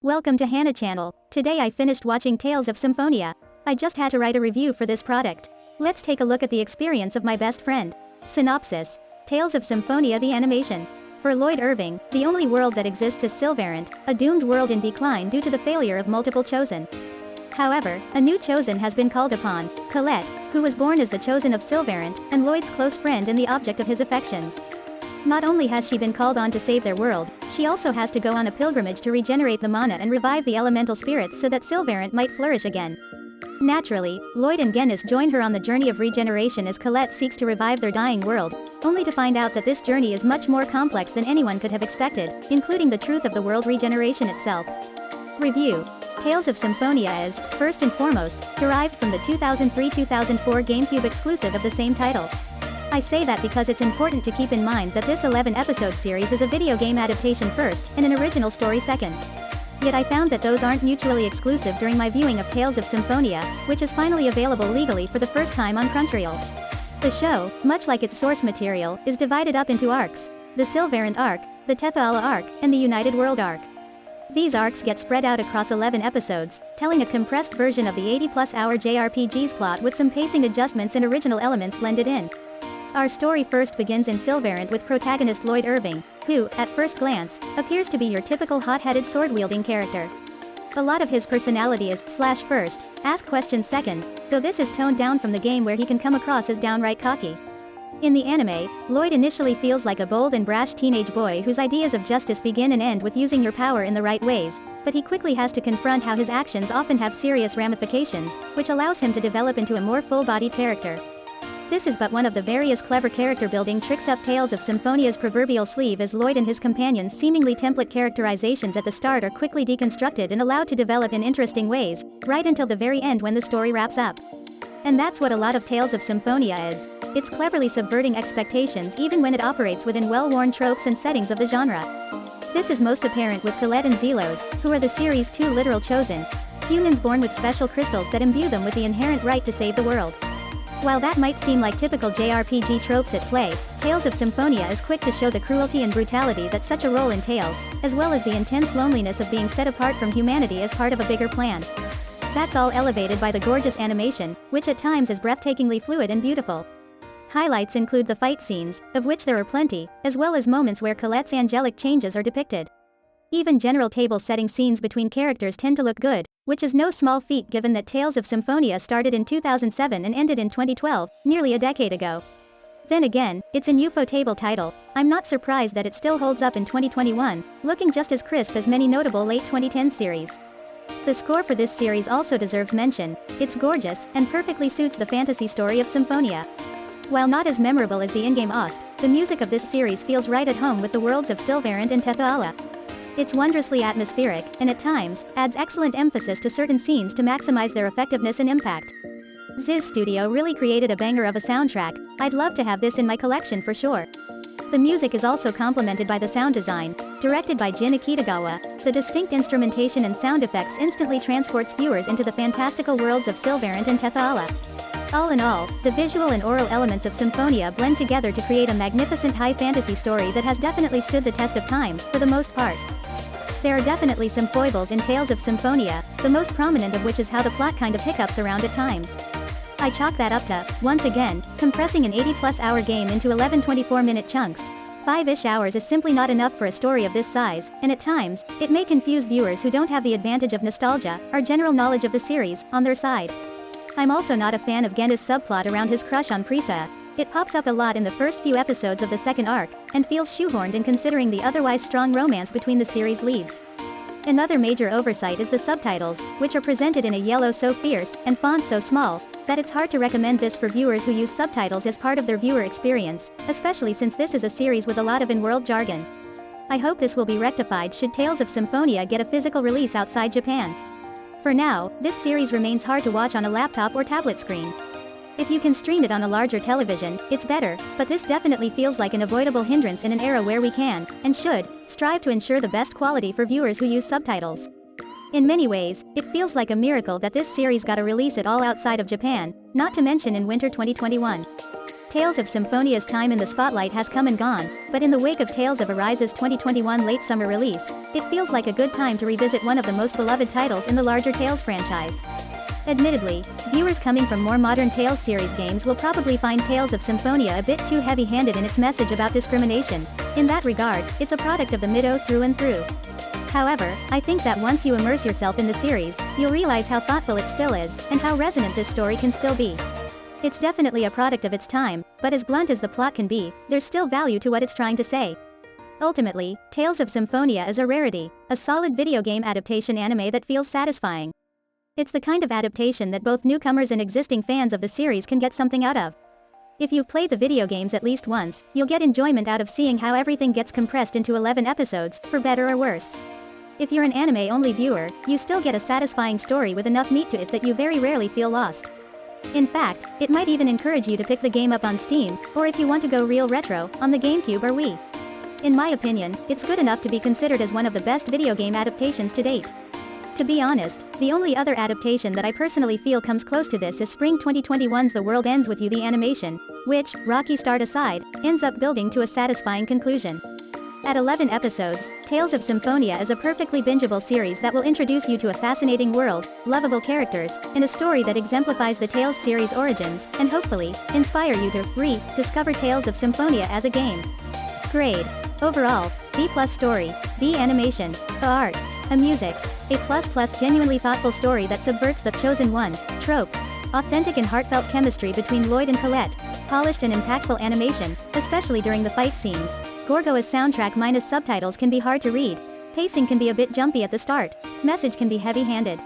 Welcome to Hannah Channel. Today I finished watching Tales of Symphonia. I just had to write a review for this product. Let's take a look at the experience of my best friend. Synopsis. Tales of Symphonia, the animation. For Lloyd Irving, the only world that exists is Sylvarant, a doomed world in decline due to the failure of multiple Chosen. However, a new Chosen has been called upon, Colette, who was born as the Chosen of Sylvarant, and Lloyd's close friend and the object of his affections. Not only has she been called on to save their world, she also has to go on a pilgrimage to regenerate the mana and revive the elemental spirits so that Sylvarant might flourish again. Naturally, Lloyd and Genis join her on the Journey of Regeneration as Colette seeks to revive their dying world, only to find out that this journey is much more complex than anyone could have expected, including the truth of the World Regeneration itself. Review. Tales of Symphonia is, first and foremost, derived from the 2003-2004 GameCube exclusive of the same title. I say that because it's important to keep in mind that this 11-episode series is a video game adaptation first, and an original story second. Yet I found that those aren't mutually exclusive during my viewing of Tales of Symphonia, which is finally available legally for the first time on Crunchyroll. The show, much like its source material, is divided up into arcs: the Sylvarant arc, the Tethala arc, and the United World arc. These arcs get spread out across 11 episodes, telling a compressed version of the 80-plus hour JRPG's plot with some pacing adjustments and original elements blended in. Our story first begins in Sylvarant with protagonist Lloyd Irving, who, at first glance, appears to be your typical hot-headed sword-wielding character. A lot of his personality is slash first, ask questions second, though this is toned down from the game where he can come across as downright cocky. In the anime, Lloyd initially feels like a bold and brash teenage boy whose ideas of justice begin and end with using your power in the right ways, but he quickly has to confront how his actions often have serious ramifications, which allows him to develop into a more full-bodied character. This is but one of the various clever character-building tricks up Tales of Symphonia's proverbial sleeve, as Lloyd and his companions' seemingly template characterizations at the start are quickly deconstructed and allowed to develop in interesting ways, right until the very end when the story wraps up. And that's what a lot of Tales of Symphonia is. It's cleverly subverting expectations even when it operates within well-worn tropes and settings of the genre. This is most apparent with Colette and Zelos, who are the series' two literal Chosen, humans born with special crystals that imbue them with the inherent right to save the world. While that might seem like typical JRPG tropes at play, Tales of Symphonia is quick to show the cruelty and brutality that such a role entails, as well as the intense loneliness of being set apart from humanity as part of a bigger plan. That's all elevated by the gorgeous animation, which at times is breathtakingly fluid and beautiful. Highlights include the fight scenes, of which there are plenty, as well as moments where Colette's angelic changes are depicted. Even general table-setting scenes between characters tend to look good, which is no small feat given that Tales of Symphonia started in 2007 and ended in 2012, nearly a decade ago. Then again, it's a Ufotable title. I'm not surprised that it still holds up in 2021, looking just as crisp as many notable late 2010s series. The score for this series also deserves mention. It's gorgeous, and perfectly suits the fantasy story of Symphonia. While not as memorable as the in-game OST, the music of this series feels right at home with the worlds of Sylvarant and Tethala. It's wondrously atmospheric, and at times, adds excellent emphasis to certain scenes to maximize their effectiveness and impact. Ziz Studio really created a banger of a soundtrack. I'd love to have this in my collection for sure. The music is also complemented by the sound design, directed by Jin Akitagawa. The distinct instrumentation and sound effects instantly transports viewers into the fantastical worlds of Sylvarant and Tethala. All in all, the visual and aural elements of Symphonia blend together to create a magnificent high fantasy story that has definitely stood the test of time, for the most part. There are definitely some foibles in Tales of Symphonia, the most prominent of which is how the plot kind of hiccups around at times. I chalk that up to, once again, compressing an 80-plus hour game into 11 24-minute chunks. 5-ish hours is simply not enough for a story of this size, and at times, it may confuse viewers who don't have the advantage of nostalgia, or general knowledge of the series, on their side. I'm also not a fan of Genis' subplot around his crush on Prisa. It pops up a lot in the first few episodes of the second arc, and feels shoehorned in considering the otherwise strong romance between the series' leads. Another major oversight is the subtitles, which are presented in a yellow so fierce, and font so small, that it's hard to recommend this for viewers who use subtitles as part of their viewer experience, especially since this is a series with a lot of in-world jargon. I hope this will be rectified should Tales of Symphonia get a physical release outside Japan. For now, this series remains hard to watch on a laptop or tablet screen. If you can stream it on a larger television, it's better, but this definitely feels like an avoidable hindrance in an era where we can, and should, strive to ensure the best quality for viewers who use subtitles. In many ways, it feels like a miracle that this series got a release at all outside of Japan, not to mention in winter 2021. Tales of Symphonia's time in the spotlight has come and gone, but in the wake of Tales of Arise's 2021 late summer release, it feels like a good time to revisit one of the most beloved titles in the larger Tales franchise. Admittedly, viewers coming from more modern Tales series games will probably find Tales of Symphonia a bit too heavy-handed in its message about discrimination. In that regard, it's a product of the middle through and through. However, I think that once you immerse yourself in the series, you'll realize how thoughtful it still is, and how resonant this story can still be. It's definitely a product of its time, but as blunt as the plot can be, there's still value to what it's trying to say. Ultimately, Tales of Symphonia is a rarity, a solid video game adaptation anime that feels satisfying. It's the kind of adaptation that both newcomers and existing fans of the series can get something out of. If you've played the video games at least once, you'll get enjoyment out of seeing how everything gets compressed into 11 episodes, for better or worse. If you're an anime-only viewer, you still get a satisfying story with enough meat to it that you very rarely feel lost. In fact, it might even encourage you to pick the game up on Steam, or if you want to go real retro, on the GameCube or Wii. In my opinion, it's good enough to be considered as one of the best video game adaptations to date. To be honest, the only other adaptation that I personally feel comes close to this is Spring 2021's The World Ends With You the animation, which, rocky start aside, ends up building to a satisfying conclusion. At 11 episodes, Tales of Symphonia is a perfectly bingeable series that will introduce you to a fascinating world, lovable characters, and a story that exemplifies the Tales series' origins, and hopefully, inspire you to rediscover Tales of Symphonia as a game. Grade. Overall, B+ story, B animation, A art, A music, A++ genuinely thoughtful story that subverts the Chosen One trope. Authentic and heartfelt chemistry between Lloyd and Colette, polished and impactful animation, especially during the fight scenes. Gorgo's soundtrack minus subtitles can be hard to read. Pacing can be a bit jumpy at the start. Message can be heavy-handed.